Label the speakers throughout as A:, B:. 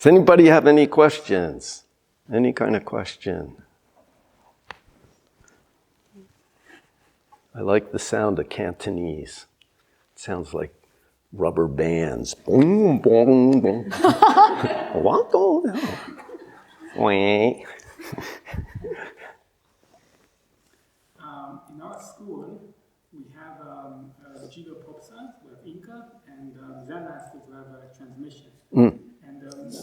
A: Does anybody have any questions? Any kind of question? I like the sound of Cantonese. It sounds like rubber bands. Boom, boom, boom.
B: In our school, we have Jido Popsa, we have Inka, and Zen masters who have Transmission. And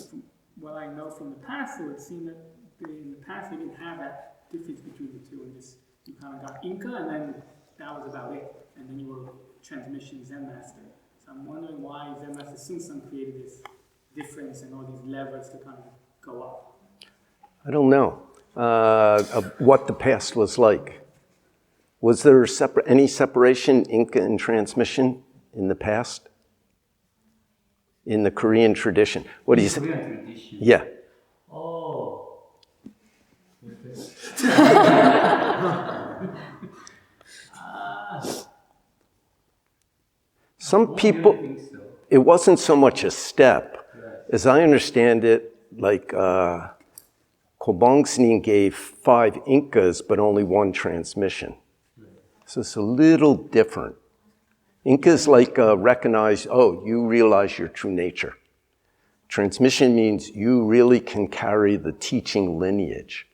B: from what I know from the past, it would seem that in the past they didn't have that difference between the two, and just you kind of got Inka, and then that was about it. And then you were Transmission Zen master. So I'm wondering why Zen master Sung created this difference and all these levels to kind of go up.
A: I don't know what the past was like. Was there any separation, Inka and Transmission, in the past? In the Korean tradition? What do you say?
C: Korean tradition?
A: Yeah.
C: Oh.
A: Some people, it wasn't so much a step. As I understand it, like Kobong Snin gave 5 Inkas, but only 1 transmission. So it's a little different. Inkas like recognize, oh, you realize your true nature. Transmission means you really can carry the teaching lineage.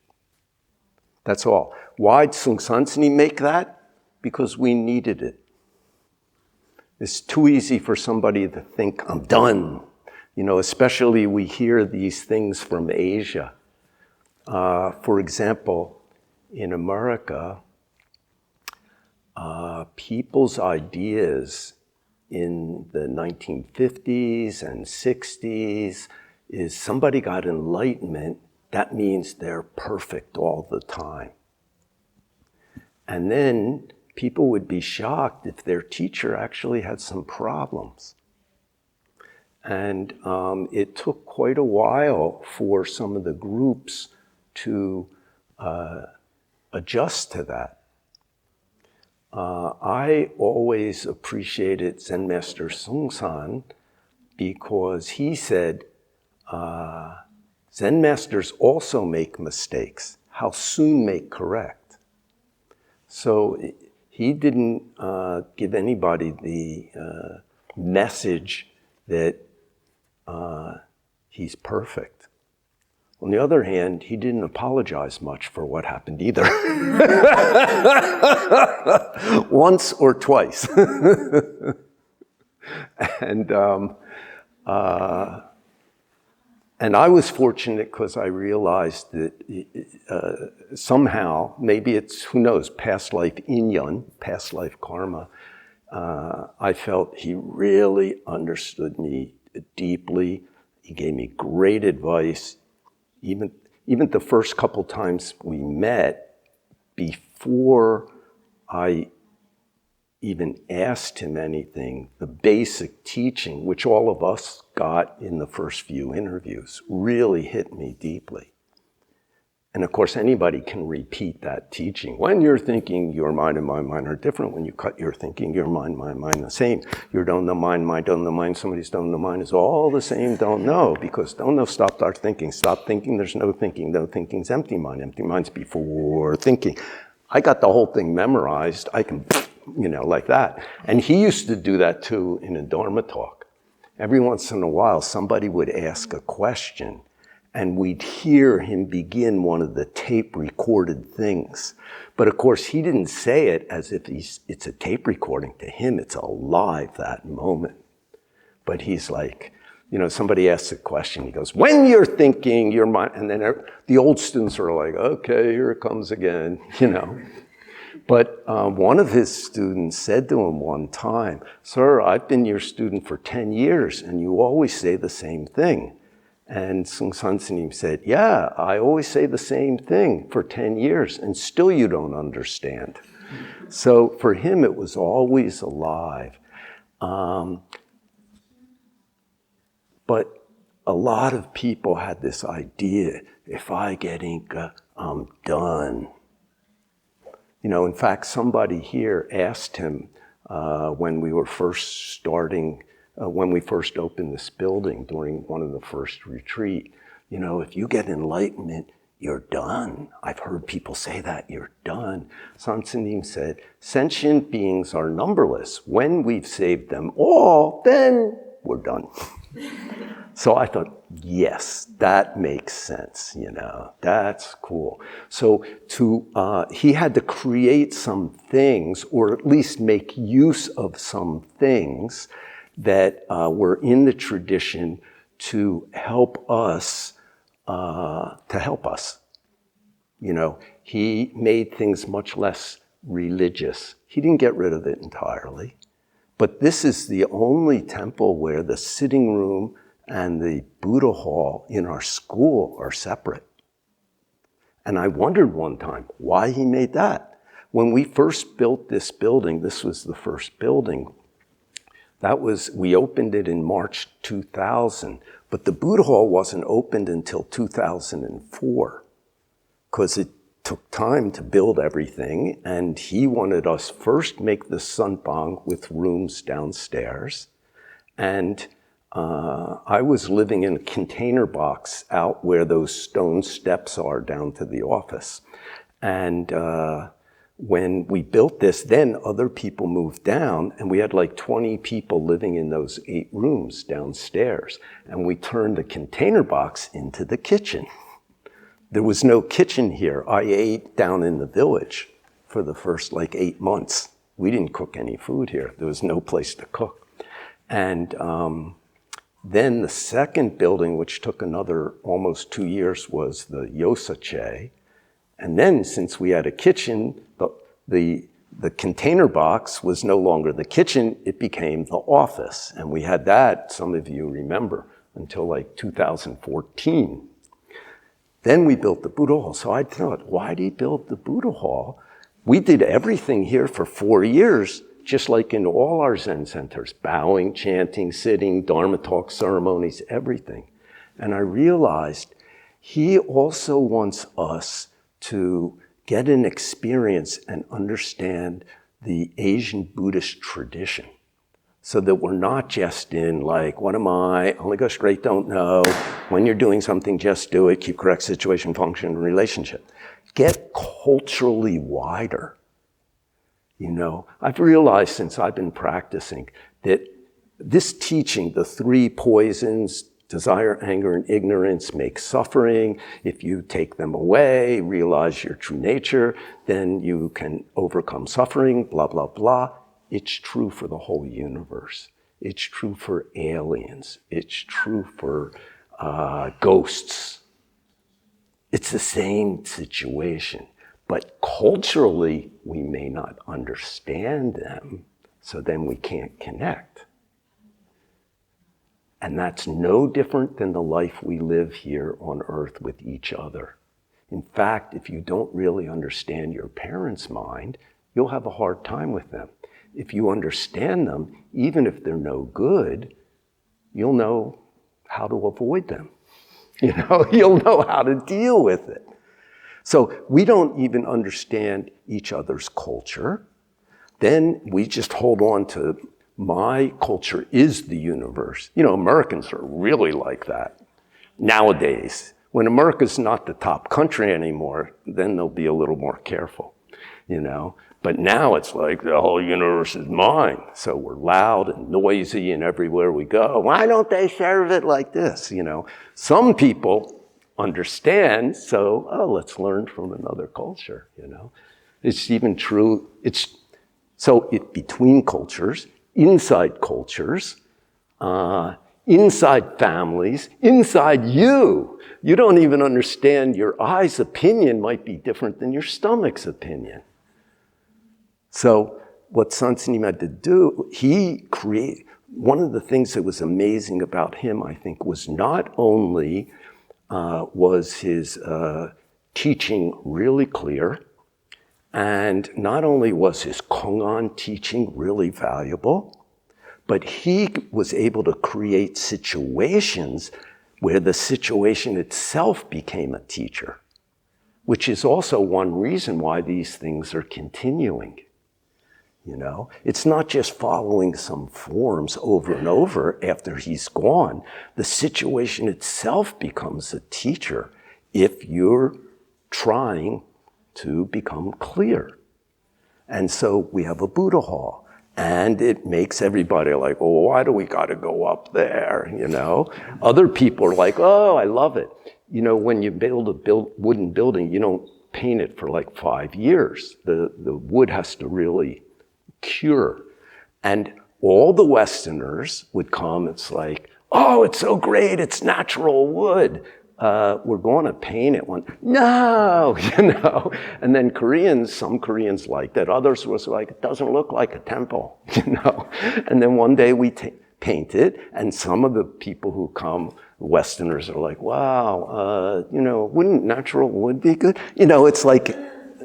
A: That's all. Why did Musangsa make that? Because we needed it. It's too easy for somebody to think, I'm done. You know, especially we hear these things from Asia. For example, in America, people's ideas in the 1950s and 60s is somebody got enlightenment, that means they're perfect all the time. And then people would be shocked if their teacher actually had some problems. And it took quite a while for some of the groups to adjust to that. I always appreciated Zen Master Sungsan because he said, Zen masters also make mistakes. How soon make correct? So he didn't give anybody the message that he's perfect. On the other hand, he didn't apologize much for what happened either. Once or twice. And I was fortunate because I realized that somehow, maybe it's, who knows, past life inyan, past life karma, I felt he really understood me deeply. He gave me great advice. Even the first couple times we met, before I even asked him anything, the basic teaching, which all of us got in the first few interviews, really hit me deeply. And of course, anybody can repeat that teaching. When you're thinking, your mind and my mind are different. When you cut your thinking, your mind, my mind, the same. Your don't know mind, my don't know mind, somebody's don't know mind is all the same don't know. Because don't know, stop our thinking. Stop thinking, there's no thinking. No thinking's empty mind. Empty mind's before thinking. I got the whole thing memorized. I can, like that. And he used to do that too in a dharma talk. Every once in a while, somebody would ask a question and we'd hear him begin one of the tape recorded things. But of course, he didn't say it as if it's a tape recording. To him, it's alive that moment. But he's like, somebody asks a question, he goes, when you're thinking, your mind, and then the old students are like, okay, here it comes again, But one of his students said to him one time, sir, I've been your student for 10 years, and you always say the same thing. And Musangsa said, yeah, I always say the same thing for 10 years, and still you don't understand. So for him, it was always alive. But a lot of people had this idea, if I get Inka, I'm done. In fact, somebody here asked him when we were first starting when we first opened this building during one of the first retreat, if you get enlightenment, you're done. I've heard people say that, you're done. Sansanim said, sentient beings are numberless. When we've saved them all, then we're done. So I thought, yes, that makes sense, that's cool. So he had to create some things, or at least make use of some things that were in the tradition to help us. He made things much less religious. He didn't get rid of it entirely. But this is the only temple where the sitting room and the Buddha hall in our school are separate. And I wondered one time why he made that. When we first built this building, this was the first building, we opened it in March 2000, but the Buddha hall wasn't opened until 2004 because it took time to build everything, and he wanted us first make the sunbang with rooms downstairs. And I was living in a container box out where those stone steps are down to the office. And when we built this, then other people moved down, and we had like 20 people living in those 8 rooms downstairs. And we turned the container box into the kitchen. There was no kitchen here. I ate down in the village for the first 8 months. We didn't cook any food here. There was no place to cook. And then the second building, which took another almost 2 years, was the Yosache. And then since we had a kitchen, the container box was no longer the kitchen, it became the office. And we had that, some of you remember, until 2014. Then we built the Buddha hall. So I thought, why did he build the Buddha hall? We did everything here for 4 years, just like in all our Zen centers, bowing, chanting, sitting, dharma talk ceremonies, everything. And I realized he also wants us to get an experience and understand the Asian Buddhist tradition, so that we're not just in what am I, only go straight, don't know. When you're doing something, just do it, keep correct situation, function, and relationship. Get culturally wider. I've realized since I've been practicing that this teaching, the 3 poisons, desire, anger, and ignorance, make suffering. If you take them away, realize your true nature, then you can overcome suffering, blah, blah, blah. It's true for the whole universe. It's true for aliens. It's true for ghosts. It's the same situation. But culturally, we may not understand them, so then we can't connect. And that's no different than the life we live here on earth with each other. In fact, if you don't really understand your parents' mind, you'll have a hard time with them. If you understand them, even if they're no good, you'll know how to avoid them. You'll know how to deal with it. So we don't even understand each other's culture. Then we just hold on to my culture is the universe. Americans are really like that nowadays. When America's not the top country anymore, then they'll be a little more careful, But now it's like the whole universe is mine. So we're loud and noisy, and everywhere we go, why don't they serve it like this? Some people understand, so let's learn from another culture. It's even true. Between cultures, inside cultures, inside families, inside you. You don't even understand your eye's opinion might be different than your stomach's opinion. So what Sansanim had to do, one of the things that was amazing about him, I think, was not only was his teaching really clear, and not only was his Kongan teaching really valuable, but he was able to create situations where the situation itself became a teacher, which is also one reason why these things are continuing. you know? It's not just following some forms over and over after he's gone. The situation itself becomes a teacher if you're trying to become clear. And so we have a Buddha hall. And it makes everybody like, oh, why do we got to go up there, you know? Other people are like, oh, I love it. You know, when you build a wooden building, you don't paint it for like 5 years. The wood has to really cure. And all the Westerners would come, it's like, oh, it's so great, it's natural wood. We're going to paint it one. No, you know. And then some Koreans liked it. Others was like, it doesn't look like a temple, you know. And then one day we paint it, and some of the people who come, Westerners, are like, wow, you know, wouldn't natural wood be good? You know, it's like,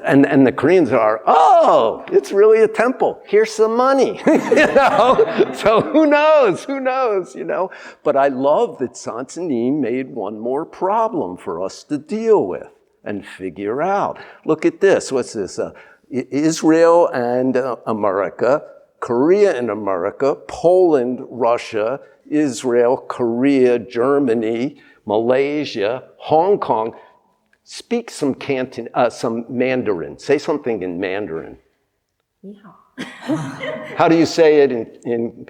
A: and the Koreans are, oh, it's really a temple. Here's some money, you know? So who knows, you know? But I love that Sansanim made one more problem for us to deal with and figure out. Look at this. What's this? Israel and America, Korea and America, Poland, Russia, Israel, Korea, Germany, Malaysia, Hong Kong. Speak some Mandarin. Say something in Mandarin.
D: 你好
A: How do you say it in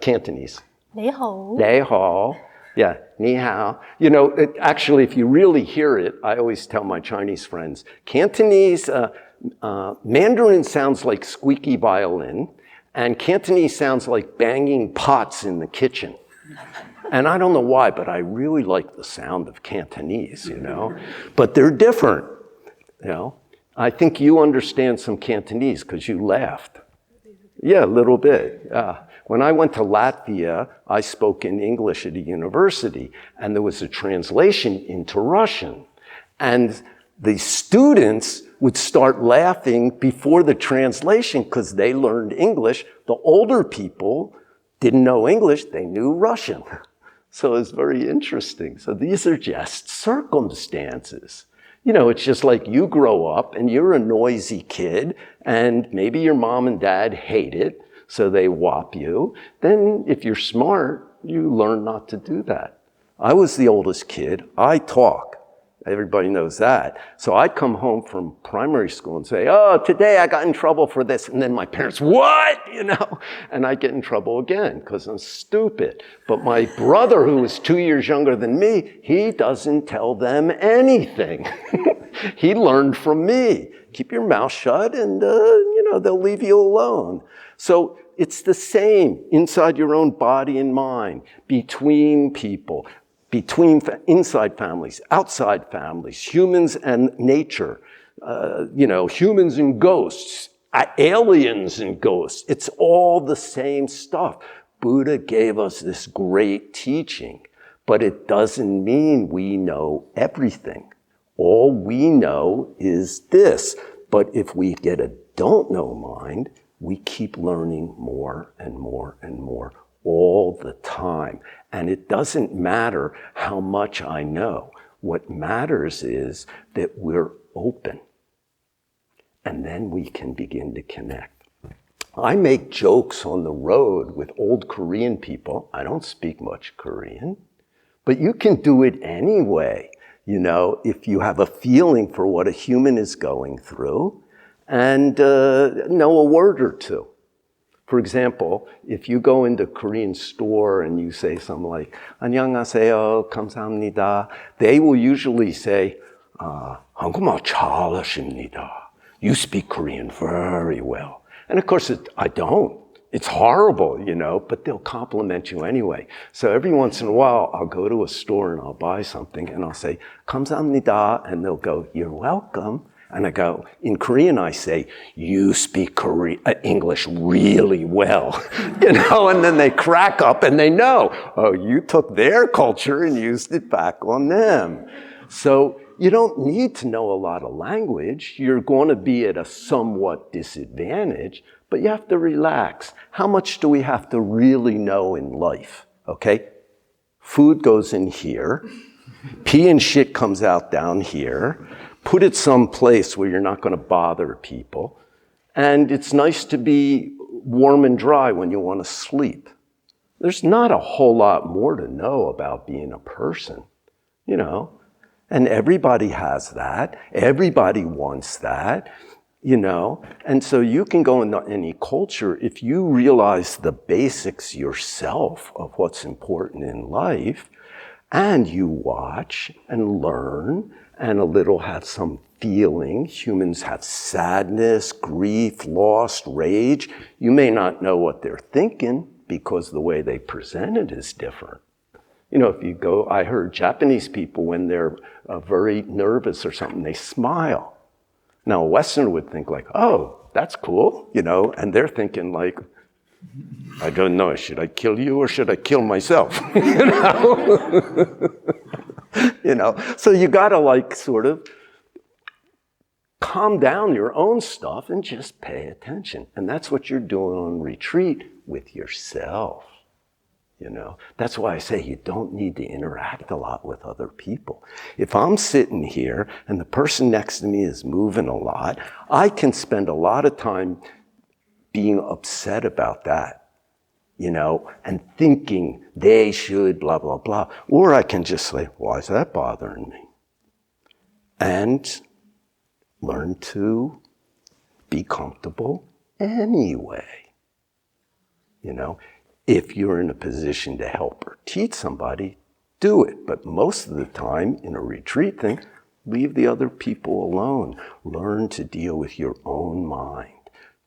A: Cantonese?
D: 你好
A: Ni hao. Yeah, ni hao. You know, actually, if you really hear it, I always tell my Chinese friends, Cantonese, Mandarin sounds like squeaky violin, and Cantonese sounds like banging pots in the kitchen. And I don't know why, but I really like the sound of Cantonese, you know. But they're different, you know. I think you understand some Cantonese because you laughed. Yeah, a little bit. When I went to Latvia, I spoke in English at a university, and there was a translation into Russian. And the students would start laughing before the translation because they learned English. The older people didn't know English, they knew Russian. So it's very interesting. So these are just circumstances. You know, it's just like you grow up and you're a noisy kid and maybe your mom and dad hate it, so they whop you. Then if you're smart, you learn not to do that. I was the oldest kid. I talk. Everybody knows that. So I'd come home from primary school and say, oh, today I got in trouble for this. And then my parents, what? You know, and I get in trouble again because I'm stupid. But my brother, who was 2 years younger than me, he doesn't tell them anything. He learned from me. Keep your mouth shut and, you know, they'll leave you alone. So it's the same inside your own body and mind, between people, between inside families, outside families, humans and nature, you know, humans and ghosts, aliens and ghosts. It's all the same stuff. Buddha gave us this great teaching, but it doesn't mean we know everything. All we know is this. But if we get a don't know mind, we keep learning more and more and more all the time. And it doesn't matter how much I know. What matters is that we're open. And then we can begin to connect. I make jokes on the road with old Korean people. I don't speak much Korean, but you can do it anyway. You know, if you have a feeling for what a human is going through and know a word or two. For example, if you go into a Korean store and you say something like, 안녕하세요, 감사합니다, they will usually say, 한국말 잘하십니다. You speak Korean very well. And of course, I don't. It's horrible, you know, but they'll compliment you anyway. So every once in a while, I'll go to a store and I'll buy something and I'll say, 감사합니다, and they'll go, you're welcome. And I go, in Korean, I say, you speak English really well, you know, and then they crack up and they know, oh, you took their culture and used it back on them. So you don't need to know a lot of language. You're going to be at a somewhat disadvantage, but you have to relax. How much do we have to really know in life? Okay? Food goes in here. Pee and shit comes out down here. Put it someplace where you're not going to bother people. And it's nice to be warm and dry when you want to sleep. There's not a whole lot more to know about being a person, you know. And everybody has that. Everybody wants that, you know. And so you can go into any culture if you realize the basics yourself of what's important in life, and you watch and learn and a little have some feeling. Humans have sadness, grief, loss, rage. You may not know what they're thinking because the way they present it is different. You know, if you go, I heard Japanese people, when they're very nervous or something, they smile. Now, a Westerner would think like, oh, that's cool, you know, and they're thinking like, I don't know, should I kill you or should I kill myself? You know? You know, so you gotta like sort of calm down your own stuff and just pay attention. And that's what you're doing on retreat with yourself. You know, that's why I say you don't need to interact a lot with other people. If I'm sitting here and the person next to me is moving a lot, I can spend a lot of time being upset about that, you know, and thinking they should blah, blah, blah. Or I can just say, why is that bothering me? And learn to be comfortable anyway, you know. If you're in a position to help or teach somebody, do it. But most of the time in a retreat thing, leave the other people alone. Learn to deal with your own mind.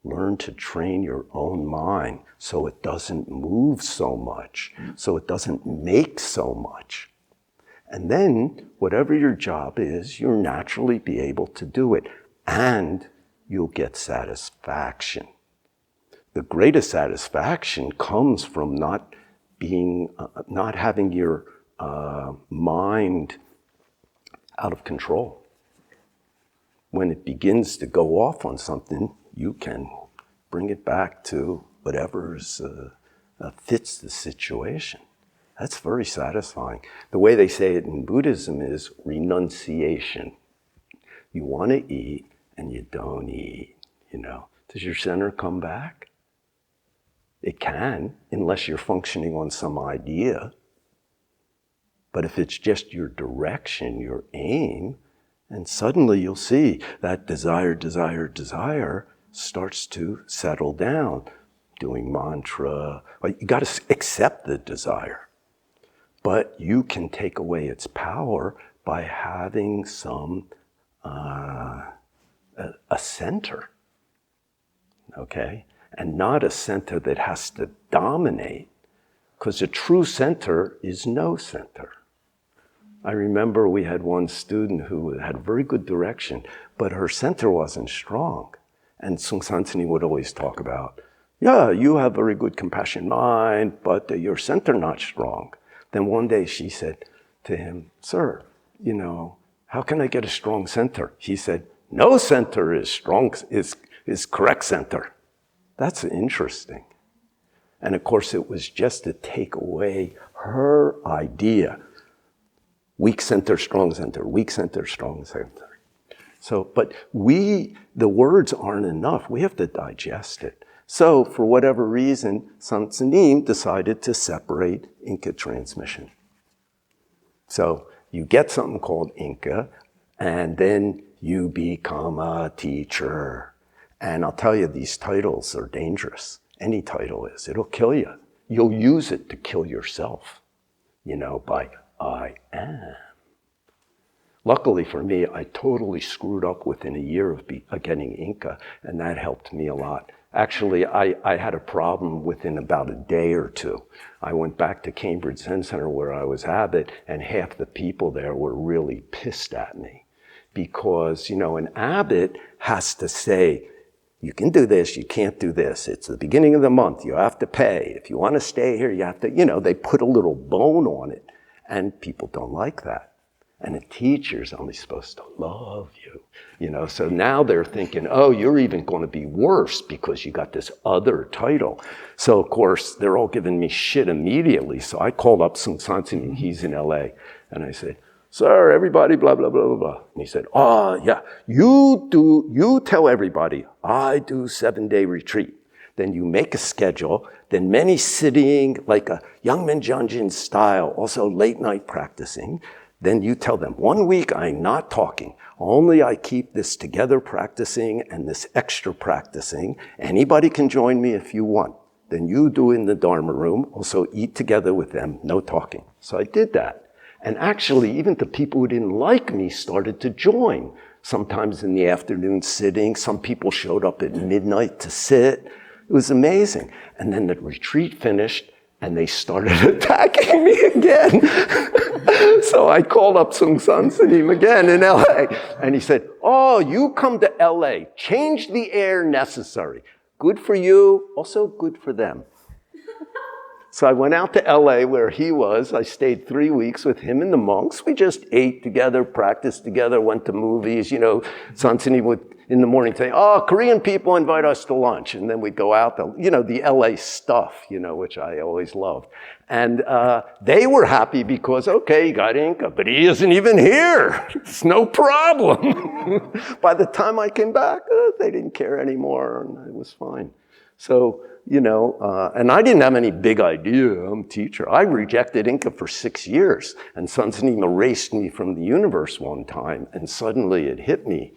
A: Learn to train your own mind so it doesn't move so much, so it doesn't make so much. And then whatever your job is, you'll naturally be able to do it. And you'll get satisfaction. The greatest satisfaction comes from not having your mind out of control. When it begins to go off on something, you can bring it back to whatever fits the situation. That's very satisfying. The way they say it in Buddhism is renunciation. You want to eat and you don't eat, you know. Does your center come back? It can, unless you're functioning on some idea. But if it's just your direction, your aim, and suddenly you'll see that desire starts to settle down. Doing mantra, you got to accept the desire. But you can take away its power by having some, a center, okay? And not a center that has to dominate, because a true center is no center. I remember we had one student who had very good direction, but her center wasn't strong. And Sung would always talk about, yeah, you have very good compassion mind, but your center not strong. Then one day she said to him, sir, you know, how can I get a strong center? He said, no center is strong, is correct center. That's interesting. And of course, it was just to take away her idea. Weak center, strong center, weak center, strong center. So, but the words aren't enough. We have to digest it. So, for whatever reason, Sansanim decided to separate Inka transmission. So, you get something called Inka, and then you become a teacher. And I'll tell you, these titles are dangerous. Any title is. It'll kill you. You'll use it to kill yourself, you know, by I am. Luckily for me, I totally screwed up within a year of getting Inka, and that helped me a lot. Actually, I had a problem within about a day or two. I went back to Cambridge Zen Center where I was abbot, and half the people there were really pissed at me. Because, you know, an abbot has to say, you can do this, you can't do this. It's the beginning of the month, you have to pay. If you want to stay here, you have to, you know, they put a little bone on it. And people don't like that. And a teacher's only supposed to love you, you know. So now they're thinking, oh, you're even going to be worse because you got this other title. So, of course, they're all giving me shit immediately. So I called up Sung Sansin, he's in LA. And I said, sir, everybody, blah, blah, blah, blah, blah. And he said, oh, yeah, you tell everybody, I do 7-day retreat. Then you make a schedule, then many sitting like a Youngman Junjin style, also late night practicing. Then you tell them, 1 week I'm not talking. Only I keep this together practicing and this extra practicing. Anybody can join me if you want. Then you do in the Dharma room, also eat together with them, no talking. So I did that. And actually, even the people who didn't like me started to join. Sometimes in the afternoon sitting, some people showed up at midnight to sit. It was amazing. And then the retreat finished and they started attacking me again. So I called up Musangsa again in LA. And he said, oh, you come to LA, change the air necessary. Good for you, also good for them. So I went out to LA where he was. I stayed 3 weeks with him and the monks. We just ate together, practiced together, went to movies. You know, Sansini would in the morning say, oh, Korean people invite us to lunch. And then we'd go out, the LA stuff, which I always loved. And they were happy because, okay, you got Inka, but he isn't even here. It's no problem. By the time I came back, they didn't care anymore and it was fine. So, and I didn't have any big idea, I'm a teacher. I rejected Inka for 6 years, and Sansini erased me from the universe one time, and suddenly it hit me.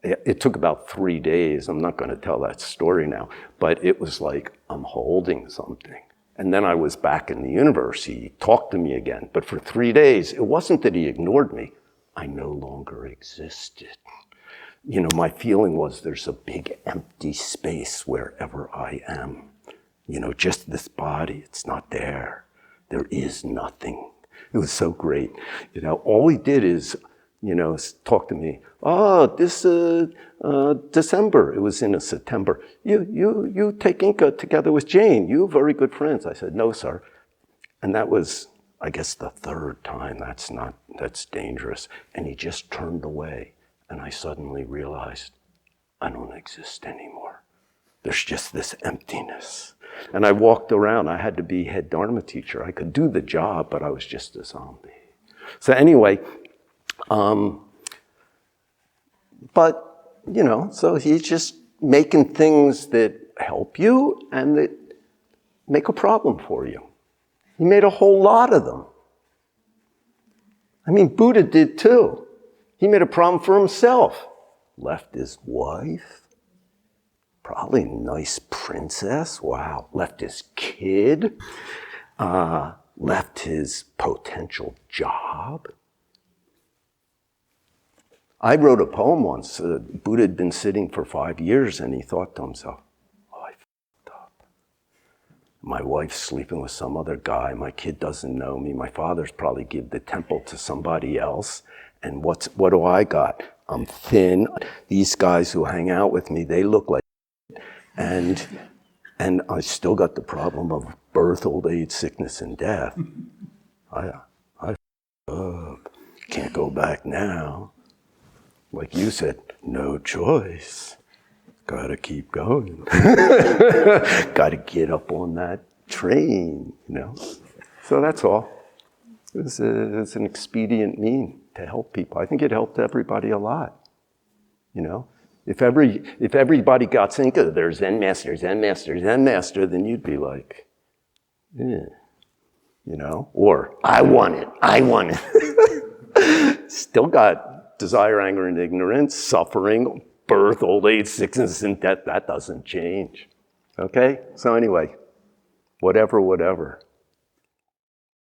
A: It took about 3 days. I'm not going to tell that story now, but it was like I'm holding something. And then I was back in the universe. He talked to me again, but for 3 days, it wasn't that he ignored me. I no longer existed. My feeling was there's a big empty space wherever I am. Just this body, it's not there. There is nothing. It was so great. All he did is, talk to me. Oh, this December, it was in September. You take Inka together with Jane. You very good friends. I said, no, sir. And that was, I guess, the third time. That's dangerous. And he just turned away. And I suddenly realized I don't exist anymore. There's just this emptiness. And I walked around. I had to be head Dharma teacher. I could do the job, but I was just a zombie. So anyway, so he's just making things that help you and that make a problem for you. He made a whole lot of them. I mean, Buddha did too. He made a problem for himself. Left his wife, probably a nice princess, wow. Left his kid, left his potential job. I wrote a poem once. Buddha had been sitting for 5 years and he thought to himself, oh, I fucked up. My wife's sleeping with some other guy. My kid doesn't know me. My father's probably give the temple to somebody else. And what do I got? I'm thin. These guys who hang out with me, they look like and I still got the problem of birth, old age, sickness, and death. I can't go back now. Like you said, no choice. Gotta keep going. Gotta get up on that train, So that's all. It's an expedient mean to help people. I think it helped everybody a lot. If everybody got Inka, there's Zen master, Zen master, Zen master, then you'd be like, or I want it. Still got desire, anger, and ignorance, suffering, birth, old age, sickness, and death. That doesn't change. Okay? So anyway, whatever.